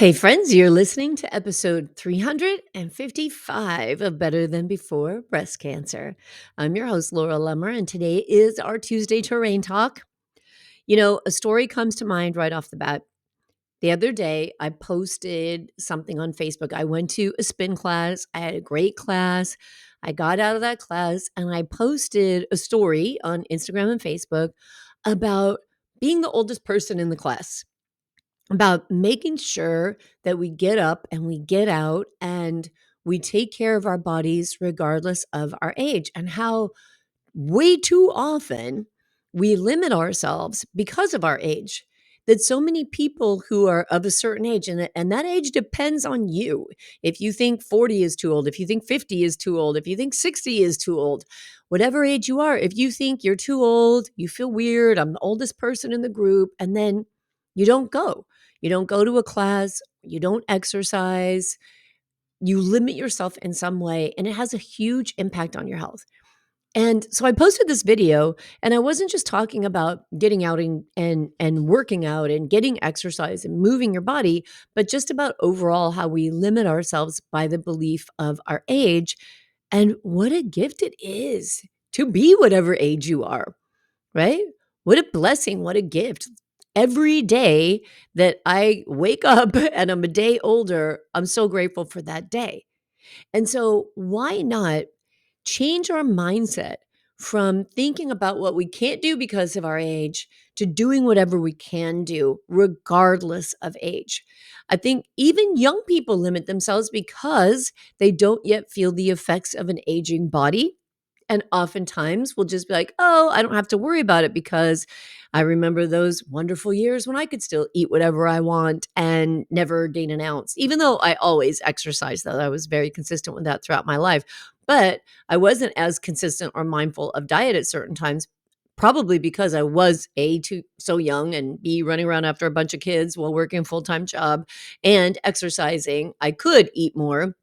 Hey, friends, you're listening to episode 355 of Better Than Before Breast Cancer. I'm your host, Laura Lummer, and today is our Tuesday Terrain Talk. A story comes to mind right off the bat. The other day, I posted something on Facebook. I went to a spin class, I had a great class. I got out of that class and I posted a story on Instagram and Facebook about being the oldest person in the class, about making sure that we get up and we get out and we take care of our bodies regardless of our age, and how way too often we limit ourselves because of our age. That so many people who are of a certain age, and that age depends on you. If you think 40 is too old, if you think 50 is too old, if you think 60 is too old, whatever age you are, if you think you're too old, you feel weird, I'm the oldest person in the group, and then you don't go. You don't go to a class, you don't exercise, you limit yourself in some way, and it has a huge impact on your health. And so I posted this video, and I wasn't just talking about getting out and working out and getting exercise and moving your body, but just about overall how we limit ourselves by the belief of our age, and what a gift it is to be whatever age you are, right? What a blessing, what a gift. Every day that I wake up and I'm a day older, I'm so grateful for that day. And so, why not change our mindset from thinking about what we can't do because of our age to doing whatever we can do, regardless of age? I think even young people limit themselves because they don't yet feel the effects of an aging body. And oftentimes we'll just be like, oh, I don't have to worry about it because I remember those wonderful years when I could still eat whatever I want and never gain an ounce, even though I always exercised, though I was very consistent with that throughout my life. But I wasn't as consistent or mindful of diet at certain times, probably because I was A, too so young, and B, running around after a bunch of kids while working a full-time job and exercising. I could eat more,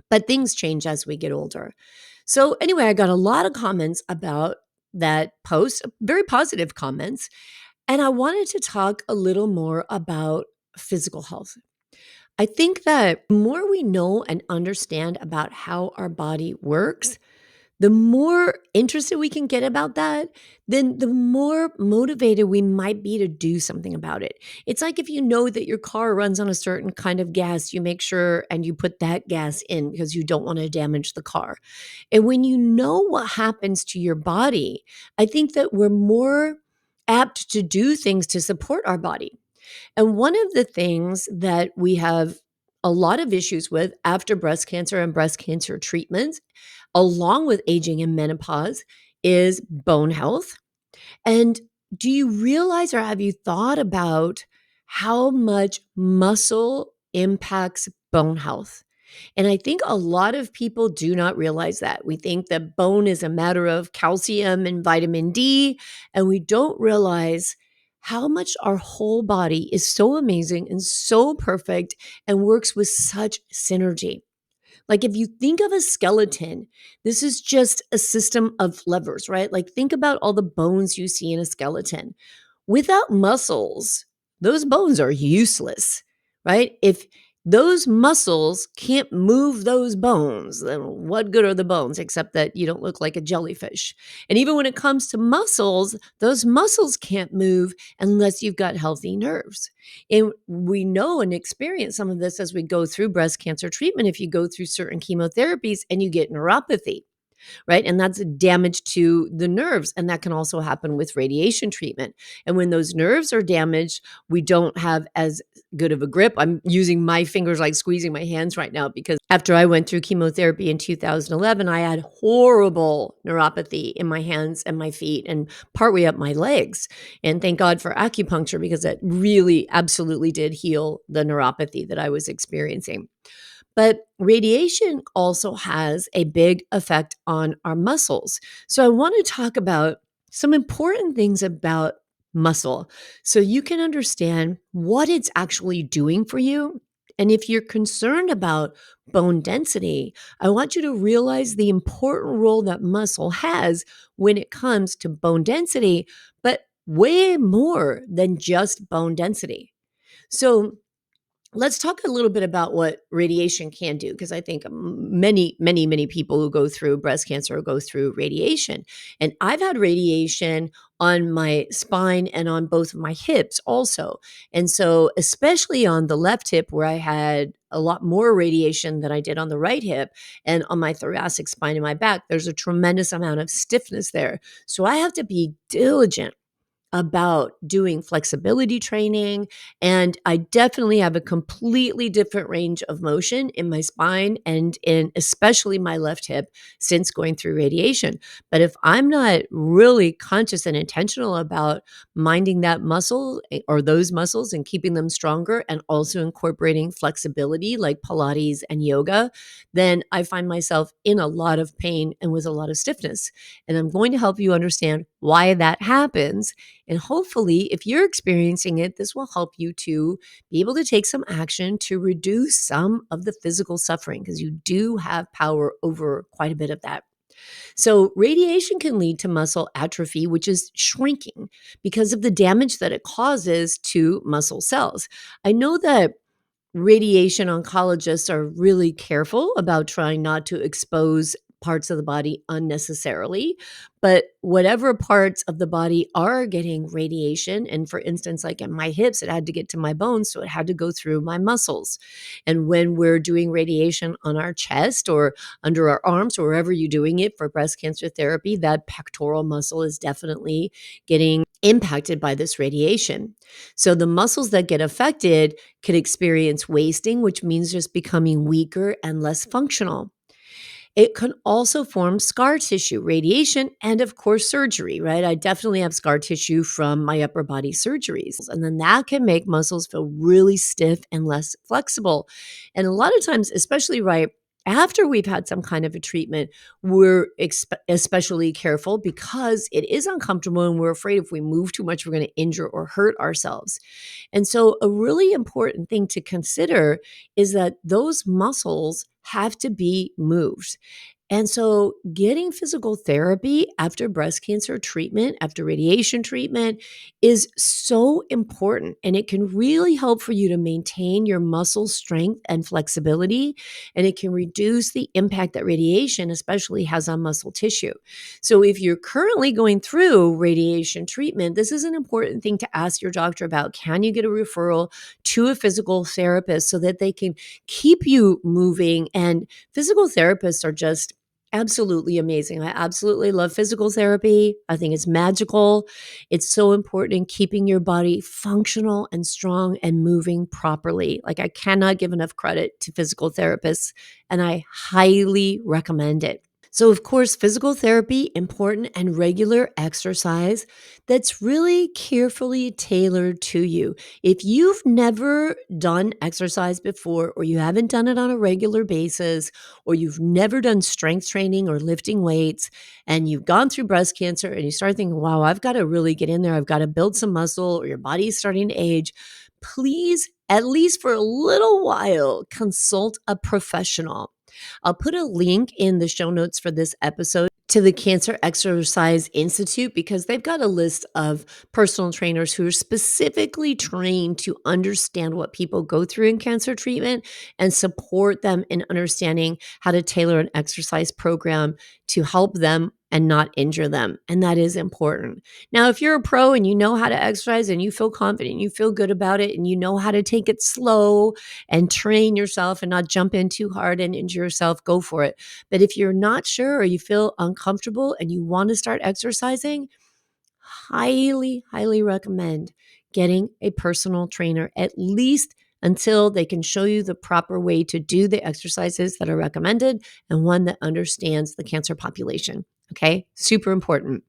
but things change as we get older. So, anyway, I got a lot of comments about that post, very positive comments. And I wanted to talk a little more about physical health. I think that the more we know and understand about how our body works, the more interested we can get about that, then the more motivated we might be to do something about it. It's like if you know that your car runs on a certain kind of gas, you make sure and you put that gas in because you don't want to damage the car. And when you know what happens to your body, I think that we're more apt to do things to support our body. And one of the things that we have a lot of issues with after breast cancer and breast cancer treatments, along with aging and menopause, is bone health. And do you realize, or have you thought about how much muscle impacts bone health? And I think a lot of people do not realize that. We think that bone is a matter of calcium and vitamin D, and we don't realize how much our whole body is so amazing and so perfect and works with such synergy. Like if you think of a skeleton, this is just a system of levers, right? Like think about all the bones you see in a skeleton. Without muscles, those bones are useless, right? If those muscles can't move those bones, then what good are the bones except that you don't look like a jellyfish? And even when it comes to muscles, those muscles can't move unless you've got healthy nerves. And we know and experience some of this as we go through breast cancer treatment. If you go through certain chemotherapies and you get neuropathy, right? And that's damage to the nerves. And that can also happen with radiation treatment. And when those nerves are damaged, we don't have as good of a grip. I'm using my fingers like squeezing my hands right now because after I went through chemotherapy in 2011, I had horrible neuropathy in my hands and my feet and partway up my legs. And thank God for acupuncture because it really absolutely did heal the neuropathy that I was experiencing. But radiation also has a big effect on our muscles. So I want to talk about some important things about muscle so you can understand what it's actually doing for you. And if you're concerned about bone density, I want you to realize the important role that muscle has when it comes to bone density, but way more than just bone density. So Let's talk a little bit about what radiation can do, because I think many people who go through breast cancer go through radiation. And I've had radiation on my spine and on both of my hips also. And so, especially on the left hip, where I had a lot more radiation than I did on the right hip, and on my thoracic spine and my back, there's a tremendous amount of stiffness there. So, I have to be diligent about doing flexibility training. And I definitely have a completely different range of motion in my spine and in especially my left hip since going through radiation. But if I'm not really conscious and intentional about minding that muscle or those muscles and keeping them stronger and also incorporating flexibility like Pilates and yoga, then I find myself in a lot of pain and with a lot of stiffness. And I'm going to help you understand why that happens, and hopefully, if you're experiencing it, this will help you to be able to take some action to reduce some of the physical suffering, because you do have power over quite a bit of that. So, radiation can lead to muscle atrophy, which is shrinking because of the damage that it causes to muscle cells. I know that radiation oncologists are really careful about trying not to expose parts of the body unnecessarily. But whatever parts of the body are getting radiation, and for instance, like in my hips, it had to get to my bones, so it had to go through my muscles. And when we're doing radiation on our chest or under our arms, or wherever you're doing it for breast cancer therapy, that pectoral muscle is definitely getting impacted by this radiation. So the muscles that get affected could experience wasting, which means just becoming weaker and less functional. It can also form scar tissue, radiation, and of course, surgery, right? I definitely have scar tissue from my upper body surgeries. And then that can make muscles feel really stiff and less flexible. And a lot of times, especially right after we've had some kind of a treatment, we're especially careful because it is uncomfortable and we're afraid if we move too much, we're going to injure or hurt ourselves. And so, a really important thing to consider is that those muscles have to be moved. And so, getting physical therapy after breast cancer treatment, after radiation treatment, is so important. And it can really help for you to maintain your muscle strength and flexibility. And it can reduce the impact that radiation, especially, has on muscle tissue. So, if you're currently going through radiation treatment, this is an important thing to ask your doctor about. Can you get a referral to a physical therapist so that they can keep you moving? And physical therapists are just absolutely amazing. I absolutely love physical therapy. I think it's magical. It's so important in keeping your body functional and strong and moving properly. Like, I cannot give enough credit to physical therapists, and I highly recommend it. So, of course, physical therapy, important, and regular exercise that's really carefully tailored to you. If you've never done exercise before, or you haven't done it on a regular basis, or you've never done strength training or lifting weights, and you've gone through breast cancer and you start thinking, wow, I've got to really get in there, I've got to build some muscle, or your body's starting to age, please, at least for a little while, consult a professional. I'll put a link in the show notes for this episode to the Cancer Exercise Institute, because they've got a list of personal trainers who are specifically trained to understand what people go through in cancer treatment and support them in understanding how to tailor an exercise program to help them and not injure them. And that is important. Now, if you're a pro and you know how to exercise and you feel confident, you feel good about it, and you know how to take it slow and train yourself and not jump in too hard and injure yourself, go for it. But if you're not sure or you feel uncomfortable and you want to start exercising, highly recommend getting a personal trainer, at least until they can show you the proper way to do the exercises that are recommended, and one that understands the cancer population. Okay, super important.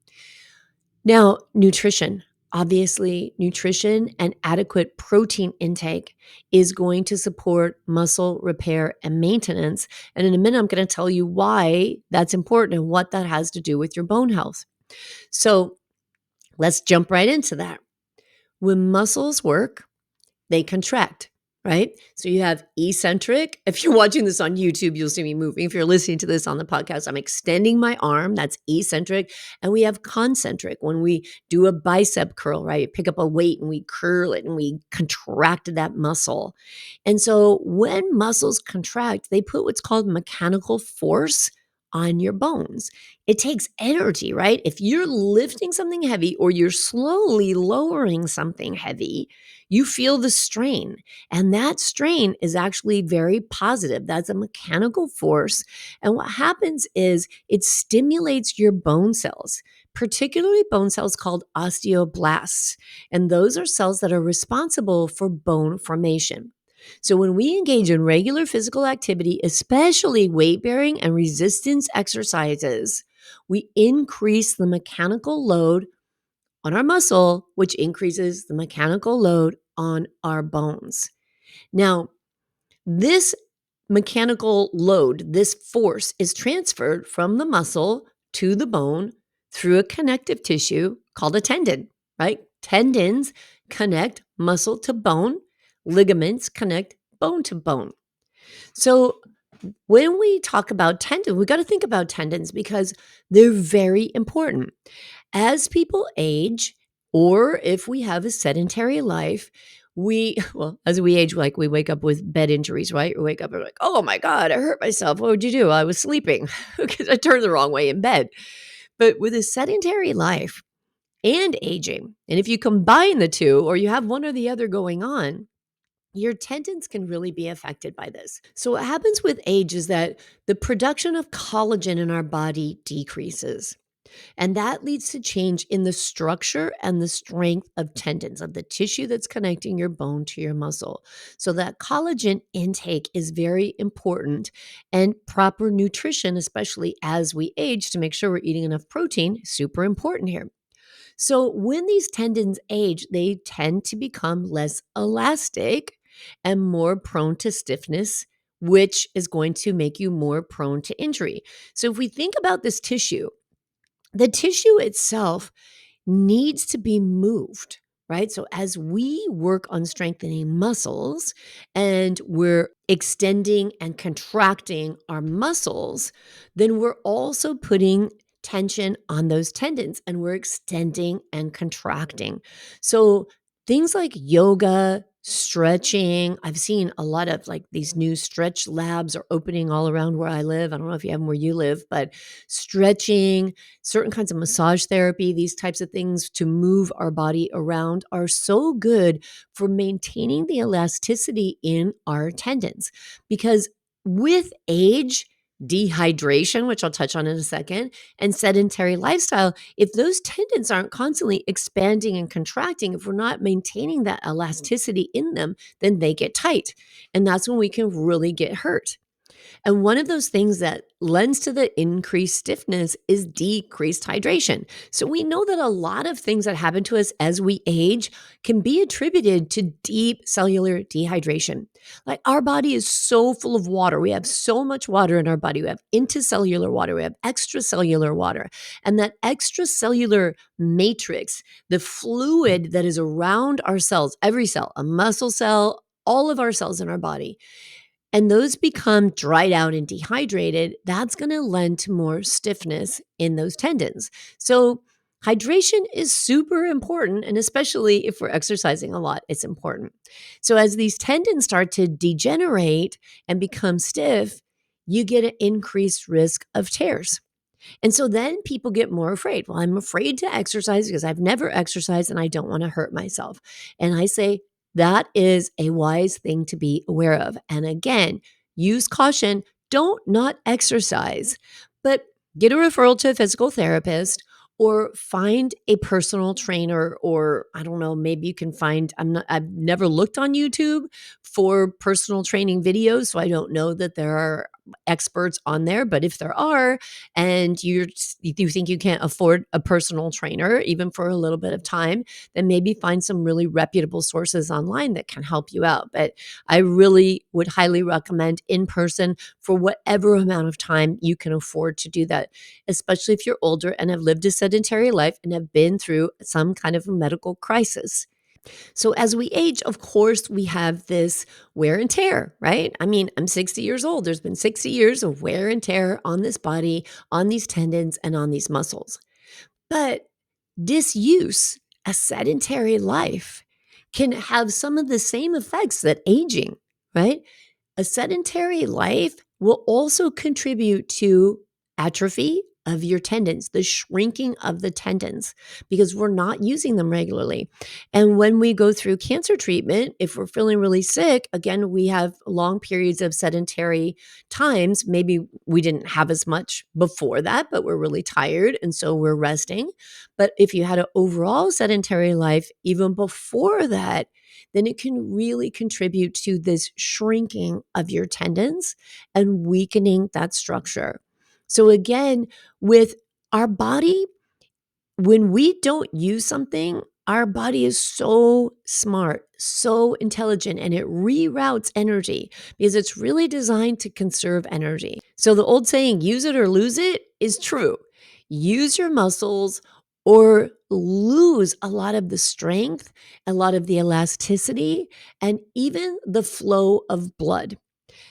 Now, nutrition. Obviously, nutrition and adequate protein intake is going to support muscle repair and maintenance. And in a minute, I'm going to tell you why that's important and what that has to do with your bone health. So let's jump right into that. When muscles work, they contract. right? So you have eccentric. If you're watching this on YouTube, you'll see me moving. If you're listening to this on the podcast, I'm extending my arm. That's eccentric. And we have concentric when we do a bicep curl, right? Pick up a weight and we curl it and we contract that muscle. And so when muscles contract, they put what's called mechanical force on your bones. It takes energy, right? If you're lifting something heavy or you're slowly lowering something heavy, you feel the strain. And that strain is actually very positive. That's a mechanical force. And what happens is it stimulates your bone cells, particularly bone cells called osteoblasts. And those are cells that are responsible for bone formation. So when we engage in regular physical activity, especially weight bearing and resistance exercises, we increase the mechanical load on our muscle, which increases the mechanical load on our bones. Now, this mechanical load, this force is transferred from the muscle to the bone through a connective tissue called a tendon, right? Tendons connect muscle to bone, ligaments connect bone to bone. So when we talk about tendons, we got to think about tendons because they're very important. As people age, or if we have a sedentary life, as we age, like we wake up with bed injuries, right? We wake up and we're like, oh my God, I hurt myself. What would you do? I was sleeping because I turned the wrong way in bed. But with a sedentary life and aging, and if you combine the two or you have one or the other going on, your tendons can really be affected by this. So, what happens with age is that the production of collagen in our body decreases. And that leads to change in the structure and the strength of tendons, of the tissue that's connecting your bone to your muscle. So, that collagen intake is very important, and proper nutrition, especially as we age, to make sure we're eating enough protein, super important here. So, when these tendons age, they tend to become less elastic and more prone to stiffness, which is going to make you more prone to injury. So, if we think about this tissue, the tissue itself needs to be moved, right? So as we work on strengthening muscles and we're extending and contracting our muscles, then we're also putting tension on those tendons and we're extending and contracting. So things like yoga, stretching, I've seen a lot of like these new stretch labs are opening all around where I live. I don't know if you have them where you live, but stretching, certain kinds of massage therapy, these types of things to move our body around are so good for maintaining the elasticity in our tendons. Because with age, dehydration, which I'll touch on in a second, and sedentary lifestyle, if those tendons aren't constantly expanding and contracting, if we're not maintaining that elasticity in them, then they get tight. And that's when we can really get hurt. And one of those things that lends to the increased stiffness is decreased hydration. So we know that a lot of things that happen to us as we age can be attributed to deep cellular dehydration. Like our body is so full of water. We have so much water in our body. We have intercellular water, we have extracellular water. And that extracellular matrix, the fluid that is around our cells, every cell, a muscle cell, all of our cells in our body, and those become dried out and dehydrated, that's going to lend to more stiffness in those tendons. So, hydration is super important. And especially if we're exercising a lot, it's important. So, as these tendons start to degenerate and become stiff, you get an increased risk of tears. And so then people get more afraid. Well, I'm afraid to exercise because I've never exercised and I don't want to hurt myself. And I say that is a wise thing to be aware of. And again, use caution. Don't not exercise, but get a referral to a physical therapist or find a personal trainer, or I don't know, maybe you can find, I've never looked on YouTube for personal training videos, so I don't know that there are experts on there, but if there are, and you think you can't afford a personal trainer even for a little bit of time, then maybe find some really reputable sources online that can help you out. But I really would highly recommend in person for whatever amount of time you can afford to do that, especially if you're older and have lived a sedentary life and have been through some kind of a medical crisis. So as we age, of course, we have this wear and tear, right? I mean, I'm 60 years old. There's been 60 years of wear and tear on this body, on these tendons, and on these muscles. But disuse, a sedentary life, can have some of the same effects that aging, right? A sedentary life will also contribute to atrophy of your tendons, the shrinking of the tendons, because we're not using them regularly. And when we go through cancer treatment, if we're feeling really sick, again, we have long periods of sedentary times. Maybe we didn't have as much before that, but we're really tired. And so we're resting. But if you had an overall sedentary life, even before that, then it can really contribute to this shrinking of your tendons and weakening that structure. So, again, with our body, when we don't use something, our body is so smart, so intelligent, and it reroutes energy because it's really designed to conserve energy. So the old saying, use it or lose it, is true. Use your muscles or lose a lot of the strength, a lot of the elasticity, and even the flow of blood.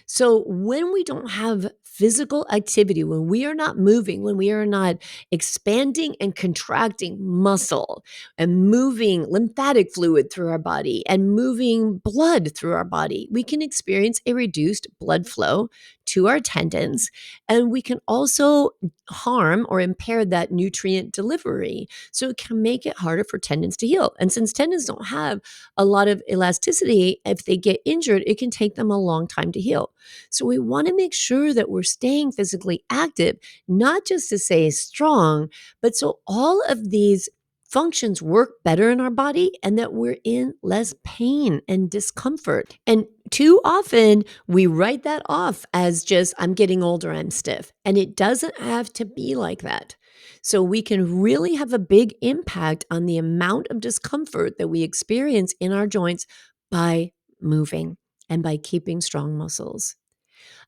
So when we don't have physical activity, when we are not moving, when we are not expanding and contracting muscle and moving lymphatic fluid through our body and moving blood through our body, we can experience a reduced blood flow to our tendons. And we can also harm or impair that nutrient delivery. So it can make it harder for tendons to heal. And since tendons don't have a lot of elasticity, if they get injured, it can take them a long time to heal. So we want to make sure that we're staying physically active, not just to stay strong, but so all of these functions work better in our body and that we're in less pain and discomfort. And too often we write that off as just, I'm getting older, I'm stiff. And it doesn't have to be like that. So we can really have a big impact on the amount of discomfort that we experience in our joints by moving and by keeping strong muscles.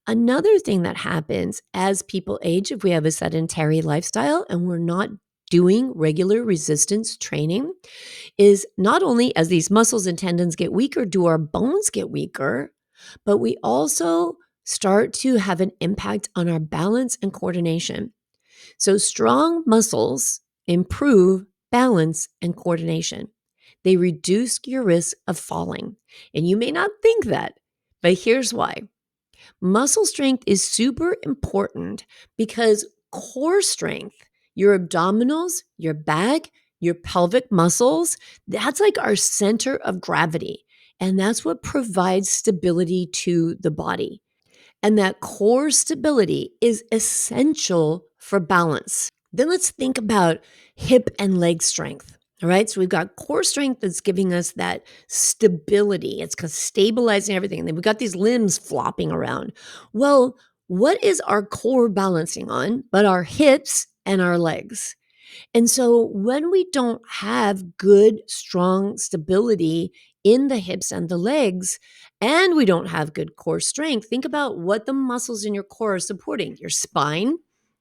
Another thing that happens as people age, if we have a sedentary lifestyle and we're not doing regular resistance training, is not only as these muscles and tendons get weaker, do our bones get weaker, but we also start to have an impact on our balance and coordination. So, strong muscles improve balance and coordination. They reduce your risk of falling. And you may not think that, but here's why. Muscle strength is super important because core strength, your abdominals, your back, your pelvic muscles, that's like our center of gravity. And that's what provides stability to the body. And that core stability is essential for balance. Then let's think about hip and leg strength. All right. So we've got core strength that's giving us that stability. It's stabilizing everything. And then we've got these limbs flopping around. Well, what is our core balancing on but our hips and our legs? And so when we don't have good, strong stability in the hips and the legs, and we don't have good core strength, think about what the muscles in your core are supporting your spine,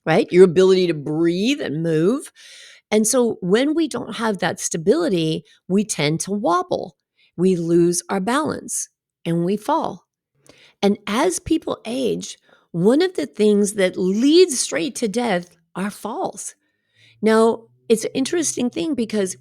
right? Your ability to breathe and move. And so when we don't have that stability, we tend to wobble, we lose our balance, and we fall. And as people age, one of the things that leads straight to death are falls. Now, it's an interesting thing because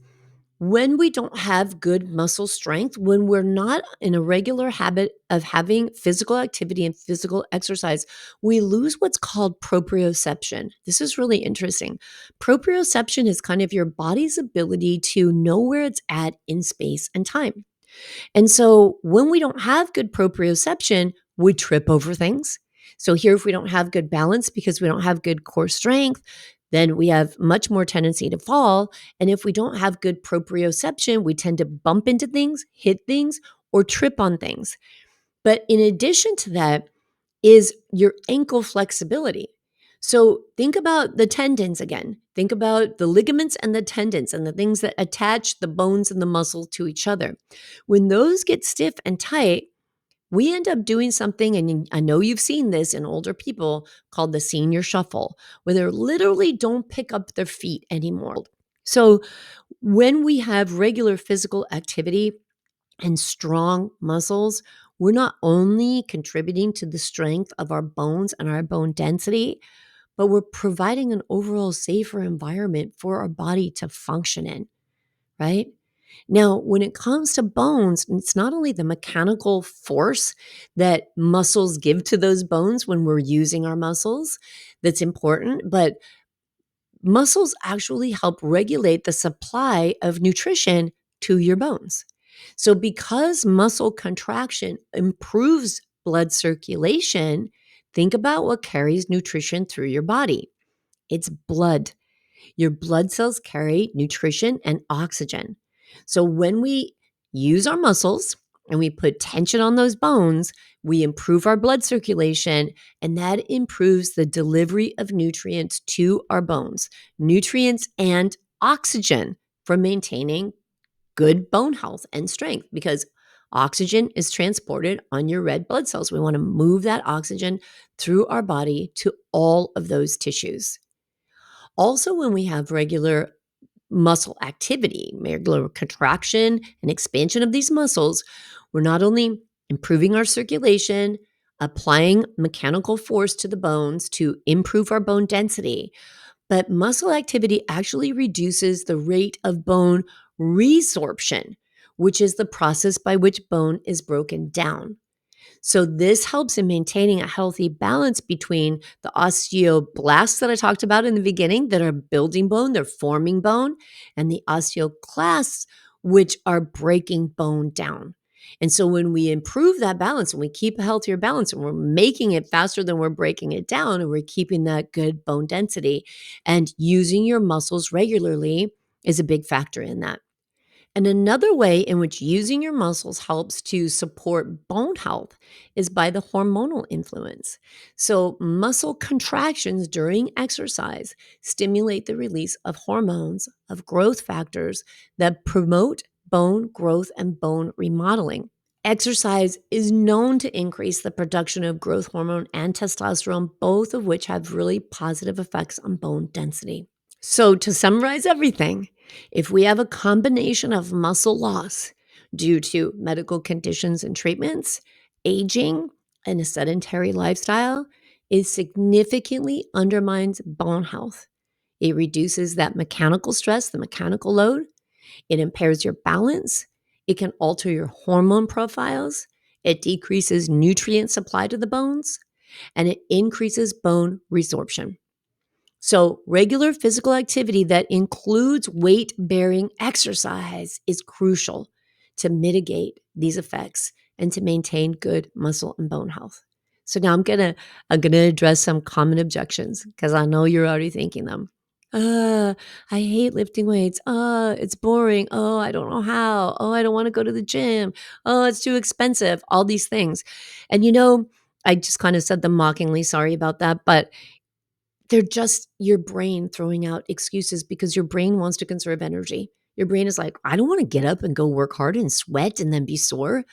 when we don't have good muscle strength, when we're not in a regular habit of having physical activity and physical exercise, we lose what's called proprioception. This is really interesting. Proprioception is kind of your body's ability to know where it's at in space and time. And so when we don't have good proprioception, we trip over things. So here, if we don't have good balance because we don't have good core strength, then we have much more tendency to fall. And if we don't have good proprioception, we tend to bump into things, hit things, or trip on things. But in addition to that is your ankle flexibility. So think about the tendons again. Think about the ligaments and the tendons and the things that attach the bones and the muscle to each other. When those get stiff and tight, we end up doing something, and I know you've seen this in older people, called the senior shuffle, where they literally don't pick up their feet anymore. So, when we have regular physical activity and strong muscles, we're not only contributing to the strength of our bones and our bone density, but we're providing an overall safer environment for our body to function in, right? Now, when it comes to bones, it's not only the mechanical force that muscles give to those bones when we're using our muscles that's important, but muscles actually help regulate the supply of nutrition to your bones. So, because muscle contraction improves blood circulation, think about what carries nutrition through your body. It's blood. Your blood cells carry nutrition and oxygen. So when we use our muscles and we put tension on those bones, we improve our blood circulation, and that improves the delivery of nutrients to our bones, nutrients and oxygen for maintaining good bone health and strength because oxygen is transported on your red blood cells. We want to move that oxygen through our body to all of those tissues. Also, when we have regular muscle activity, regular contraction and expansion of these muscles, we're not only improving our circulation, applying mechanical force to the bones to improve our bone density, but muscle activity actually reduces the rate of bone resorption, which is the process by which bone is broken down. So this helps in maintaining a healthy balance between the osteoblasts that I talked about in the beginning that are building bone, they're forming bone, and the osteoclasts, which are breaking bone down. And so when we improve that balance and we keep a healthier balance and we're making it faster than we're breaking it down and we're keeping that good bone density and using your muscles regularly is a big factor in that. And another way in which using your muscles helps to support bone health is by the hormonal influence. So, muscle contractions during exercise stimulate the release of hormones, of growth factors that promote bone growth and bone remodeling. Exercise is known to increase the production of growth hormone and testosterone, both of which have really positive effects on bone density. So, to summarize everything, if we have a combination of muscle loss due to medical conditions and treatments, aging, and a sedentary lifestyle, it significantly undermines bone health. It reduces that mechanical stress, the mechanical load. It impairs your balance. It can alter your hormone profiles. It decreases nutrient supply to the bones, and it increases bone resorption. So, regular physical activity that includes weight bearing exercise is crucial to mitigate these effects and to maintain good muscle and bone health. So now I'm gonna address some common objections because I know you're already thinking them. I hate lifting weights. It's boring. Oh, I don't know how. Oh, I don't want to go to the gym. Oh, it's too expensive. All these things. And I just kind of said them mockingly. Sorry about that, but they're just your brain throwing out excuses because your brain wants to conserve energy. Your brain is like, I don't want to get up and go work hard and sweat and then be sore.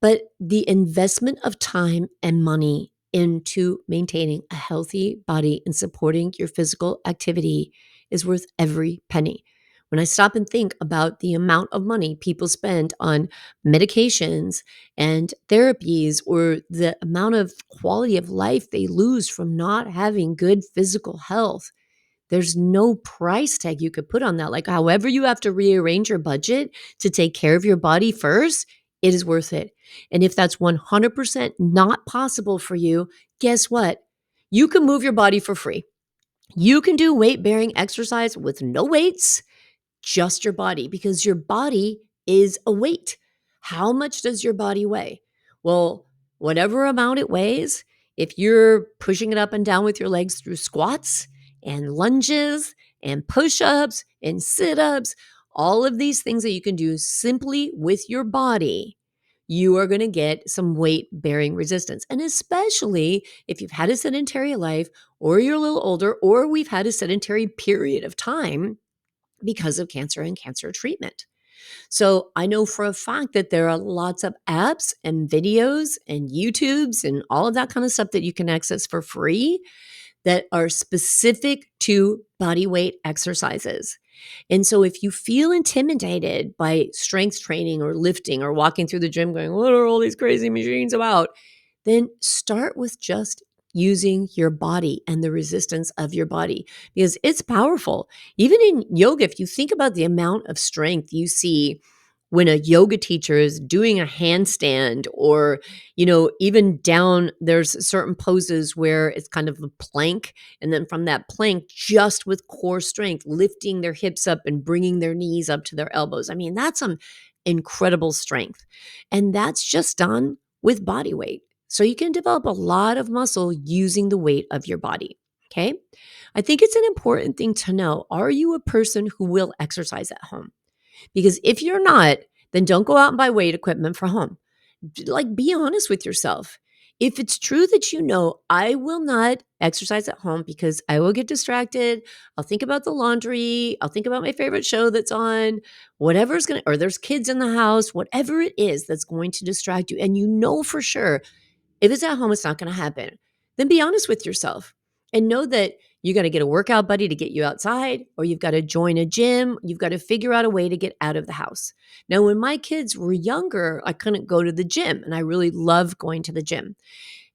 But the investment of time and money into maintaining a healthy body and supporting your physical activity is worth every penny. When I stop and think about the amount of money people spend on medications and therapies or the amount of quality of life they lose from not having good physical health, there's no price tag you could put on that. Like, however, you have to rearrange your budget to take care of your body first, it is worth it. And if that's 100% not possible for you, guess what? You can move your body for free. You can do weight bearing exercise with no weights, just your body, because your body is a weight. How much does your body weigh? Well, whatever amount it weighs, if you're pushing it up and down with your legs through squats and lunges and push ups and sit ups, all of these things that you can do simply with your body, you are going to get some weight bearing resistance. And especially if you've had a sedentary life, or you're a little older, or we've had a sedentary period of time because of cancer and cancer treatment. So I know for a fact that there are lots of apps and videos and YouTubes and all of that kind of stuff that you can access for free that are specific to body weight exercises. And so if you feel intimidated by strength training or lifting or walking through the gym going, what are all these crazy machines about? Then start with just using your body and the resistance of your body because it's powerful. Even in yoga, if you think about the amount of strength you see when a yoga teacher is doing a handstand or, even down, there's certain poses where it's kind of a plank. And then from that plank, just with core strength, lifting their hips up and bringing their knees up to their elbows. I mean, that's some incredible strength. And that's just done with body weight. So you can develop a lot of muscle using the weight of your body. Okay. I think it's an important thing to know. Are you a person who will exercise at home? Because if you're not, then don't go out and buy weight equipment for home. Like, be honest with yourself. If it's true that I will not exercise at home because I will get distracted, I'll think about the laundry, I'll think about my favorite show that's on, whatever's going to, or there's kids in the house, whatever it is that's going to distract you. And you know for sure if it's at home, it's not going to happen. Then be honest with yourself and know that you got to get a workout buddy to get you outside, or you've got to join a gym. You've got to figure out a way to get out of the house. Now, when my kids were younger, I couldn't go to the gym, and I really love going to the gym.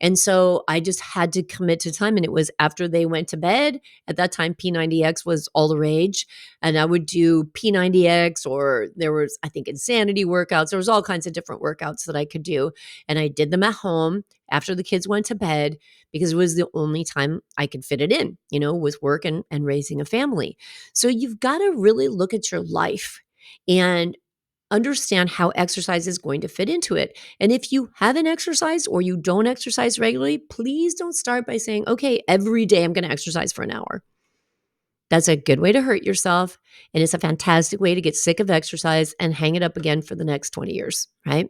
And so I just had to commit to time. And it was after they went to bed. At that time, P90X was all the rage. And I would do P90X, or there was, I think, insanity workouts. There was all kinds of different workouts that I could do. And I did them at home after the kids went to bed because it was the only time I could fit it in, with work and raising a family. So you've got to really look at your life and understand how exercise is going to fit into it. And if you haven't exercised or you don't exercise regularly, please don't start by saying, okay, every day I'm going to exercise for an hour. That's a good way to hurt yourself. And it's a fantastic way to get sick of exercise and hang it up again for the next 20 years, right?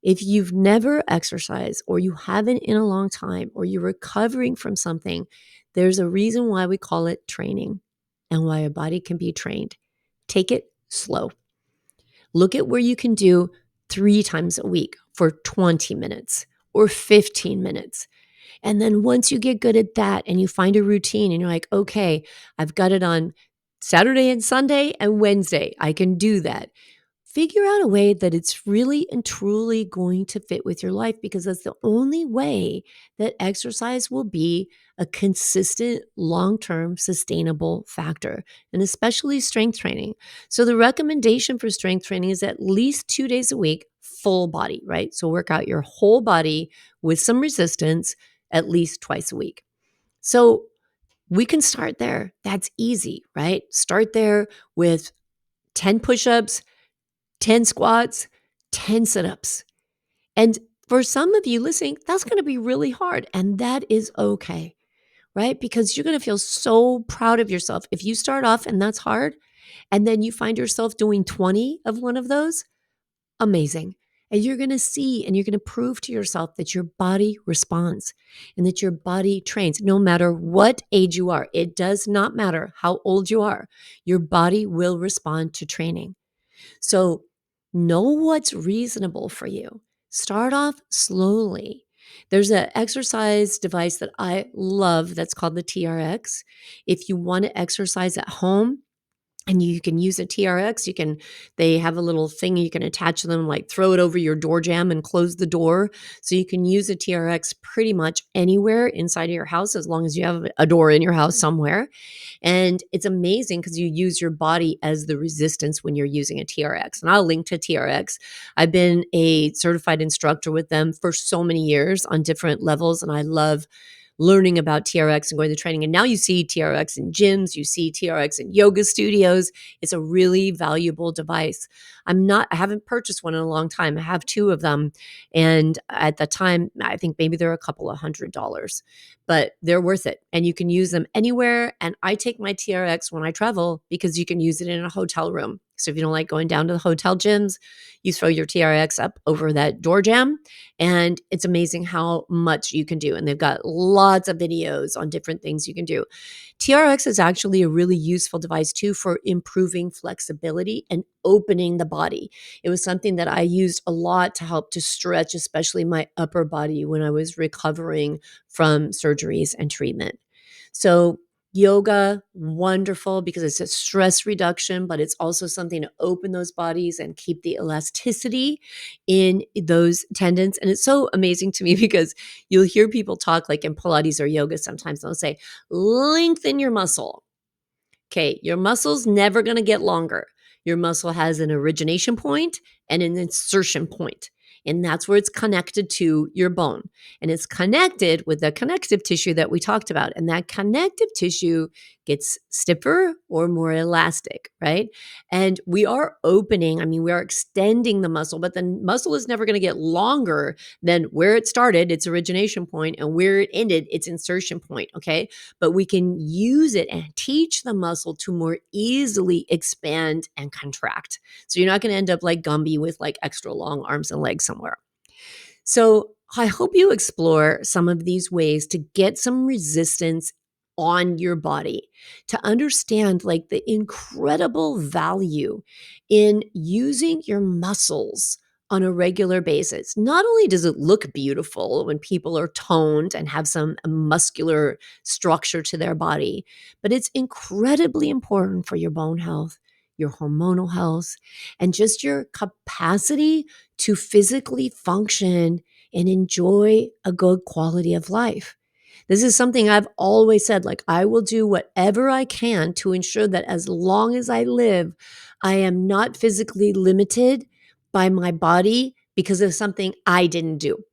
If you've never exercised or you haven't in a long time or you're recovering from something, there's a reason why we call it training and why a body can be trained. Take it slow. Look at where you can do 3 times a week for 20 minutes or 15 minutes. And then once you get good at that and you find a routine and you're like, okay, I've got it on Saturday and Sunday and Wednesday, I can do that. Figure out a way that it's really and truly going to fit with your life, because that's the only way that exercise will be a consistent, long-term, sustainable factor, and especially strength training. So the recommendation for strength training is at least 2 days a week, full body, right? So work out your whole body with some resistance at least twice a week. So we can start there. That's easy, right? Start there with 10 push-ups, 10 squats, 10 sit-ups. And for some of you listening, that's going to be really hard. And that is okay, right? Because you're going to feel so proud of yourself. If you start off and that's hard, and then you find yourself doing 20 of one of those, amazing. And you're going to see and you're going to prove to yourself that your body responds and that your body trains no matter what age you are. It does not matter how old you are. Your body will respond to training. So know what's reasonable for you. Start off slowly. There's an exercise device that I love that's called the TRX. If you want to exercise at home, and you can use a TRX, they have a little thing you can attach to them, like throw it over your door jamb and close the door. So you can use a TRX pretty much anywhere inside of your house, as long as you have a door in your house somewhere. And it's amazing because you use your body as the resistance when you're using a TRX. And I'll link to TRX. I've been a certified instructor with them for so many years on different levels, and I love learning about TRX and going to training. And now you see TRX in gyms, you see TRX in yoga studios. It's a really valuable device. I haven't purchased one in a long time. I have 2 of them. And at the time, I think maybe they're a couple of $100s, but they're worth it. And you can use them anywhere. And I take my TRX when I travel because you can use it in a hotel room. So if you don't like going down to the hotel gyms, you throw your TRX up over that door jamb, and it's amazing how much you can do. And they've got lots of videos on different things you can do. TRX is actually a really useful device too for improving flexibility and opening the body. It was something that I used a lot to help to stretch, especially my upper body when I was recovering from surgeries and treatment. So, yoga, wonderful because it's a stress reduction, but it's also something to open those bodies and keep the elasticity in those tendons. And it's so amazing to me because you'll hear people talk like in Pilates or yoga sometimes, they'll say, lengthen your muscle. Okay, your muscle's never going to get longer. Your muscle has an origination point and an insertion point, and that's where it's connected to your bone. And it's connected with the connective tissue that we talked about. And that connective tissue gets stiffer or more elastic, right? And we are opening, I mean, we are extending the muscle, but the muscle is never going to get longer than where it started, its origination point, and where it ended, its insertion point. Okay, but we can use it and teach the muscle to more easily expand and contract. So you're not going to end up like Gumby with like extra long arms and legs somewhere. So I hope you explore some of these ways to get some resistance on your body, to understand like the incredible value in using your muscles on a regular basis. Not only does it look beautiful when people are toned and have some muscular structure to their body, but it's incredibly important for your bone health, your hormonal health, and just your capacity to physically function and enjoy a good quality of life. This is something I've always said, like, I will do whatever I can to ensure that as long as I live, I am not physically limited by my body because of something I didn't do,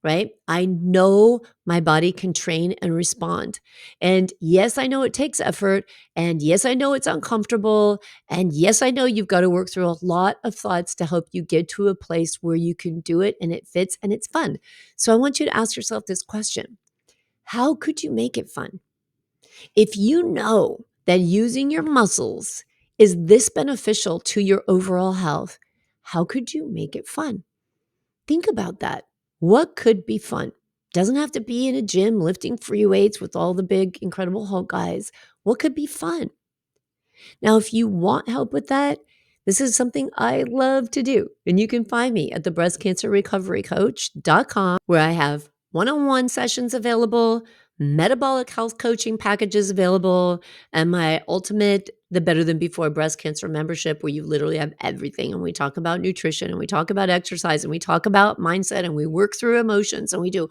right? I know my body can train and respond. And yes, I know it takes effort. And yes, I know it's uncomfortable. And yes, I know you've got to work through a lot of thoughts to help you get to a place where you can do it and it fits and it's fun. So I want you to ask yourself this question: how could you make it fun? If you know that using your muscles is this beneficial to your overall health, how could you make it fun? Think about that. What could be fun? Doesn't have to be in a gym lifting free weights with all the big, incredible Hulk guys. What could be fun? Now, if you want help with that, this is something I love to do. And you can find me at the breastcancerrecoverycoach.com, where I have one-on-one sessions available, metabolic health coaching packages available, and my ultimate the Better Than Before breast cancer membership, where you literally have everything. And we talk about nutrition and we talk about exercise and we talk about mindset and we work through emotions and we do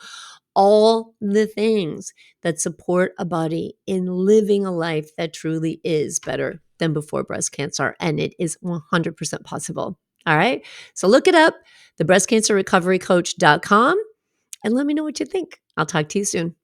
all the things that support a body in living a life that truly is better than before breast cancer. And it is 100% possible. All right. So look it up, thebreastcancerrecoverycoach.com, and let me know what you think. I'll talk to you soon.